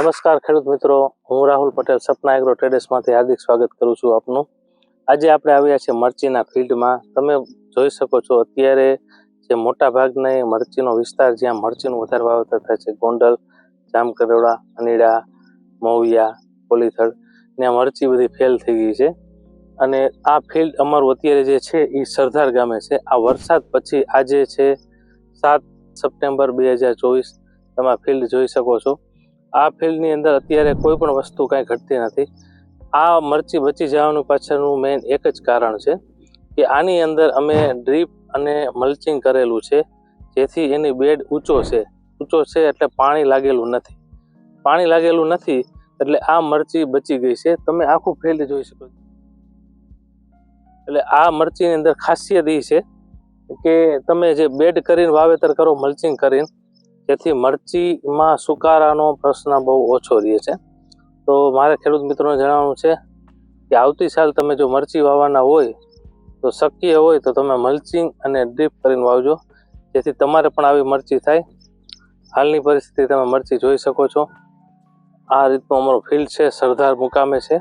નમસ્કાર ખેડૂત મિત્રો, હું રાહુલ પટેલ સપના એગ્રો ટ્રેડર્સમાંથી હાર્દિક સ્વાગત કરું છું આપનું। આજે આપણે આવ્યા છીએ મરચીના ફિલ્ડમાં। તમે જોઈ શકો છો અત્યારે જે મોટા ભાગના મરચીનો વિસ્તાર જ્યાં મરચીનું વધારે વાવેતર થાય છે, ગોંડલ, જામકરોડા, અનીડા, મહુયા, પોલીથડ, ત્યાં મરચી બધી ફેલ થઈ ગઈ છે। અને આ ફિલ્ડ અમારું અત્યારે જે છે એ સરદાર ગામે છે। આ વરસાદ પછી આજે છે 7 સપ્ટેમ્બર 2024। તમે આ ફિલ્ડ જોઈ શકો છો। આ ફિલ્ડની અંદર અત્યારે કોઈ પણ વસ્તુ કાંઈ ઘટતી નથી। આ મરચી બચી જવાનું પાછળનું મેઇન એક જ કારણ છે કે આની અંદર અમે ડ્રીપ અને મલ્ચિંગ કરેલું છે, જેથી એની બેડ ઊંચો છે એટલે પાણી લાગેલું નથી। પાણી લાગેલું નથી એટલે આ મરચી બચી ગઈ છે। તમે આખું ફિલ્ડ જોઈ શકો છો। એટલે આ મરચીની અંદર ખાસિયત એ છે કે તમે જે બેડ કરીને વાવેતર કરો મલ્ચિંગ કરીને, જેથી મરચીમાં સુકારાનો પ્રશ્ન બહુ ઓછો રહે છે। તો મારે ખેડૂત મિત્રોને જણાવવાનું છે કે આવતી સાલ તમે જો મરચી વાવવાના હોય તો શક્ય હોય તો તમે મલ્ચિંગ અને ડ્રીપ કરીને વાવજો, જેથી તમારે પણ આવી મરચી થાય। હાલની પરિસ્થિતિ તમે મરચી જોઈ શકો છો। આ રીતનું અમારું ફિલ્ડ છે, સરદાર મુકામે છે।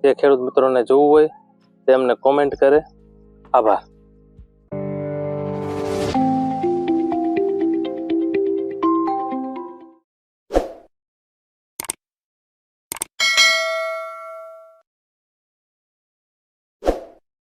જે ખેડૂત મિત્રોને જોવું હોય તે અમને કોમેન્ટ કરે। આભાર।